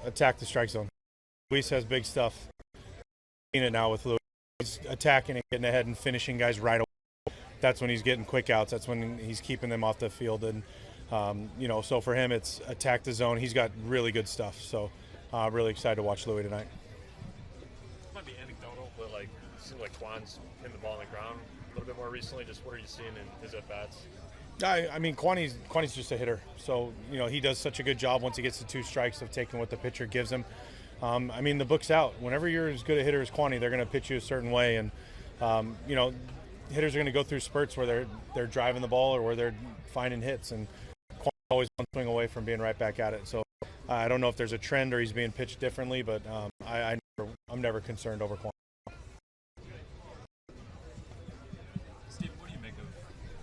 attack the strike zone. Luis has big stuff. Seen it now with Luis. He's attacking and getting ahead and finishing guys right away. That's when he's getting quick outs. That's when he's keeping them off the field. And, so for him, it's attack the zone. He's got really good stuff. So really excited to watch Louis tonight. It might be anecdotal, but it seems like Quan's hitting the ball on the ground a little bit more recently. Just what are you seeing in his at-bats? I mean, Kwani's just a hitter. So, he does such a good job once he gets to 2 strikes of taking what the pitcher gives him. The book's out. Whenever you're as good a hitter as Kwani, they're going to pitch you a certain way. And, hitters are going to go through spurts where they're driving the ball or where they're finding hits. And Kwani's always one swing away from being right back at it. So I don't know if there's a trend or he's being pitched differently, but I'm never concerned over Kwani.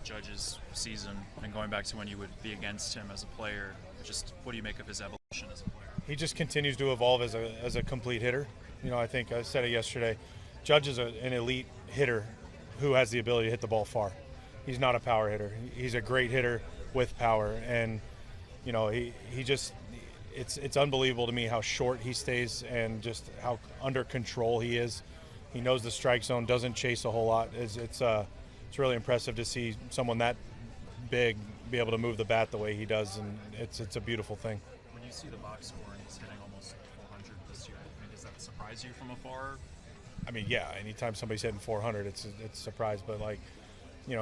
Judge's season and going back to when you would be against him as a player, just what do you make of his evolution as a player? He just continues to evolve as a complete hitter. I think I said it yesterday. Judge is an elite hitter who has the ability to hit the ball far. He's not a power hitter. He's a great hitter with power, and he just it's unbelievable to me how short he stays and just how under control he is. He knows the strike zone, doesn't chase a whole lot. It's really impressive to see someone that big be able to move the bat the way he does, and it's a beautiful thing. When you see the box score and he's hitting almost 400 this year, does that surprise you from afar? Yeah, anytime somebody's hitting 400, it's a surprise. But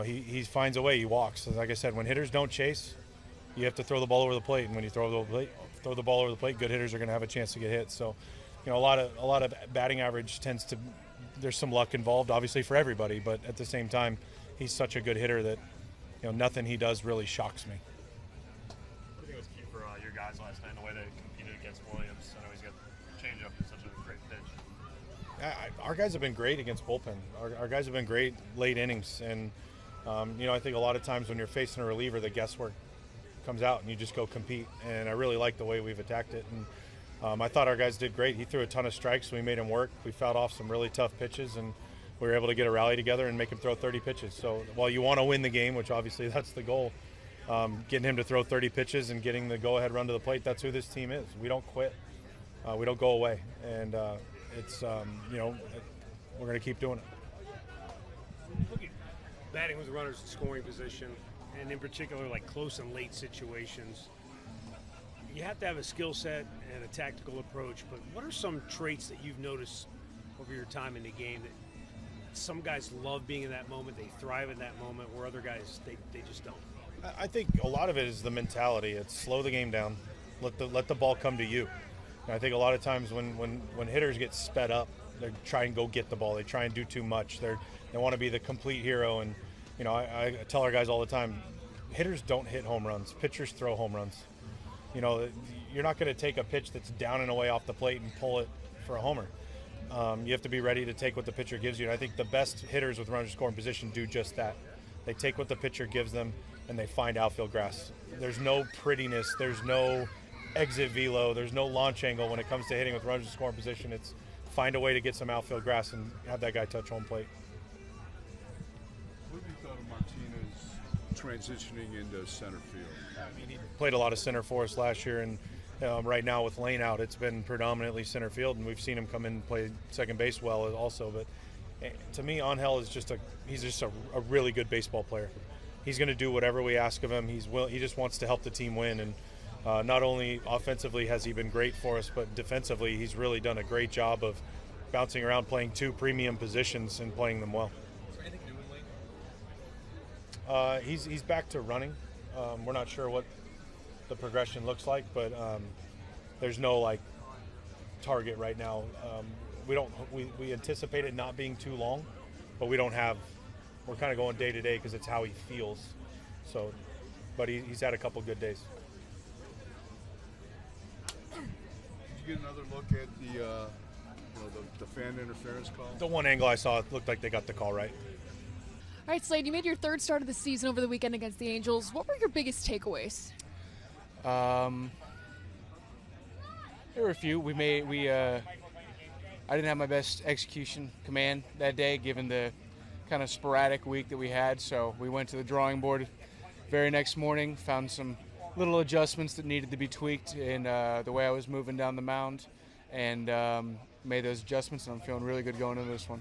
he finds a way. He walks. Like I said, when hitters don't chase, you have to throw the ball over the plate, and when you throw the ball over the plate, good hitters are going to have a chance to get hit. So, a lot of batting average tends to. There's some luck involved, obviously, for everybody, but at the same time, he's such a good hitter that nothing he does really shocks me. What do you think was key for your guys last night, the way they competed against Williams? I know he's got change-up and such a great pitch. Our guys have been great against bullpen. Our guys have been great late innings, and I think a lot of times when you're facing a reliever, the guesswork comes out and you just go compete. And I really like the way we've attacked it. And I thought our guys did great. He threw a ton of strikes, so we made him work. We fouled off some really tough pitches, and we were able to get a rally together and make him throw 30 pitches. So while you want to win the game, which obviously that's the goal, getting him to throw 30 pitches and getting the go-ahead run to the plate, that's who this team is. We don't quit. We don't go away. And we're going to keep doing it. Look at batting with runners in scoring position, and in particular, close and late situations. You have to have a skill set and a tactical approach, but what are some traits that you've noticed over your time in the game that some guys love being in that moment, they thrive in that moment, where other guys, they just don't? I think a lot of it is the mentality. It's slow the game down, let the ball come to you. And I think a lot of times when hitters get sped up, they try and go get the ball. They try and do too much. They want to be the complete hero. And I tell our guys all the time, hitters don't hit home runs. Pitchers throw home runs. You're not going to take a pitch that's down and away off the plate and pull it for a homer. You have to be ready to take what the pitcher gives you. And I think the best hitters with runners in scoring position do just that. They take what the pitcher gives them and they find outfield grass. There's no prettiness. There's no exit velo. There's no launch angle when it comes to hitting with runners in scoring position. It's find a way to get some outfield grass and have that guy touch home plate. What have you thought of Martinez transitioning into center field? He played a lot of center for us last year, and right now with Lane out, it's been predominantly center field, and we've seen him come in and play second base well also. But to me, Angel is he's just a really good baseball player. He's going to do whatever we ask of him. He just wants to help the team win, and not only offensively has he been great for us, but defensively he's really done a great job of bouncing around, playing 2 premium positions and playing them well. Is there anything new in Lane? He's back to running. We're not sure what the progression looks like, but there's no target right now. We anticipate it not being too long, but we're kind of going day to day because it's how he feels. So, but he's had a couple good days. Did you get another look at the fan interference call? The one angle I saw, it looked like they got the call right. All right, Slade, you made your 3rd start of the season over the weekend against the Angels. What were your biggest takeaways? There were a few. I didn't have my best execution command that day, given the kind of sporadic week that we had. So we went to the drawing board very next morning, found some little adjustments that needed to be tweaked in the way I was moving down the mound, and made those adjustments, and I'm feeling really good going into this one.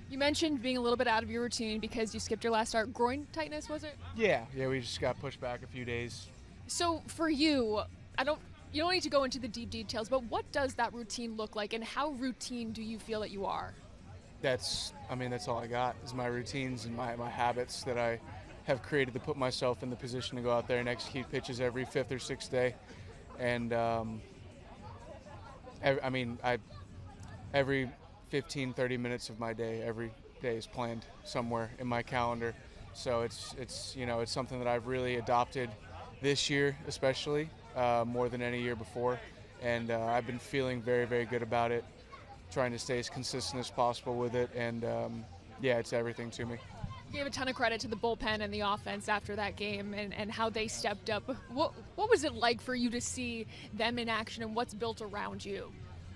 You mentioned being a little bit out of your routine because you skipped your last start. Groin tightness, was it? Yeah, we just got pushed back a few days. So for you, you don't need to go into the deep details, but what does that routine look like, and how routine do you feel that you are? That's all I got is my routines and my habits that I have created to put myself in the position to go out there and execute pitches every fifth or sixth day. And every 15, 30 minutes of my day, every day is planned somewhere in my calendar. So it's something that I've really adopted this year, especially more than any year before. And I've been feeling very, very good about it, trying to stay as consistent as possible with it. And it's everything to me. You gave a ton of credit to the bullpen and the offense after that game and how they stepped up. What was it like for you to see them in action, and what's built around you?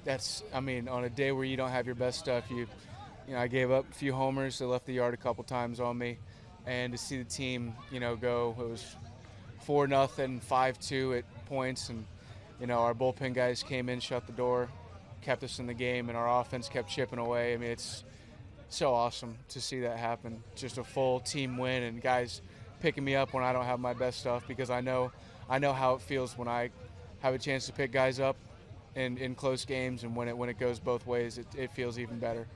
On a day where you don't have your best stuff, I gave up a few homers. They left the yard a couple times on me. And to see the team, go, it was 4-0, 5-2 at points. And, our bullpen guys came in, shut the door, kept us in the game, and our offense kept chipping away. It's so awesome to see that happen. Just a full team win, and guys picking me up when I don't have my best stuff, because I know how it feels when I have a chance to pick guys up in close games, and when it goes both ways, it feels even better.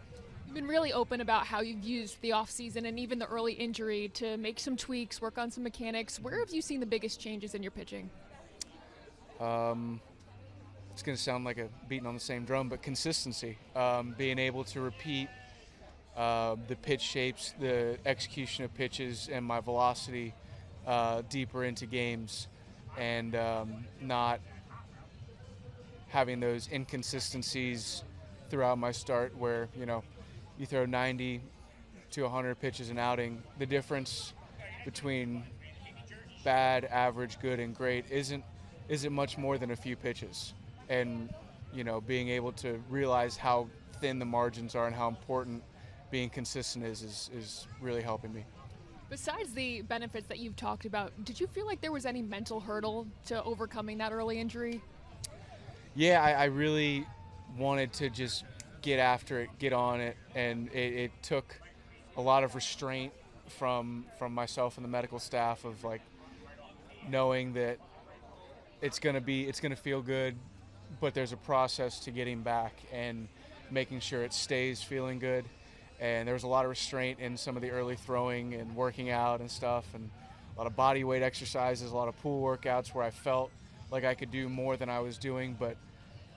You've been really open about how you've used the offseason and even the early injury to make some tweaks, work on some mechanics. Where have you seen the biggest changes in your pitching? It's going to sound like a beating on the same drum, but consistency. Being able to repeat the pitch shapes, the execution of pitches, and my velocity deeper into games, and not having those inconsistencies throughout my start where, you throw 90 to 100 pitches an outing. The difference between bad, average, good, and great isn't much more than a few pitches. And, being able to realize how thin the margins are and how important being consistent is really helping me. Besides the benefits that you've talked about, did you feel like there was any mental hurdle to overcoming that early injury? Yeah, I really wanted to just get after it, get on it, and it took a lot of restraint from myself and the medical staff of knowing that it's gonna feel good, but there's a process to getting back and making sure it stays feeling good. And there was a lot of restraint in some of the early throwing and working out and stuff, and a lot of body weight exercises, a lot of pool workouts where I felt like I could do more than I was doing. But,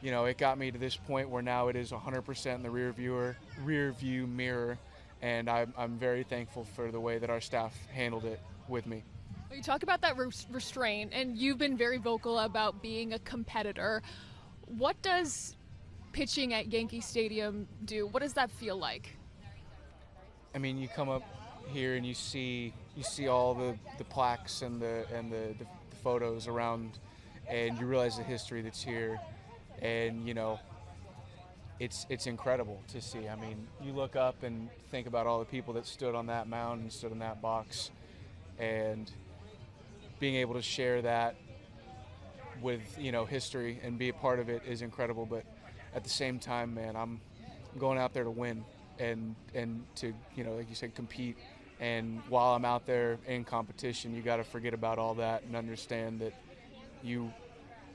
it got me to this point where now it is 100% in the rear view mirror, and I'm very thankful for the way that our staff handled it with me. Well, you talk about that restraint, and you've been very vocal about being a competitor. What does pitching at Yankee Stadium do? What does that feel like? You come up here and you see all the plaques and the photos around, and you realize the history that's here, and it's incredible to see. You look up and think about all the people that stood on that mound and stood in that box, and being able to share that with history and be a part of it is incredible. But at the same time, man, I'm going out there to win. And to, like you said, compete. And while I'm out there in competition, you got to forget about all that and understand that you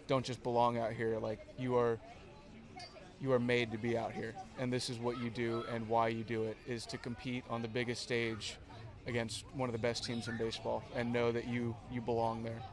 don't just belong out here. You are made to be out here. And this is what you do, and why you do it is to compete on the biggest stage against one of the best teams in baseball and know that you belong there.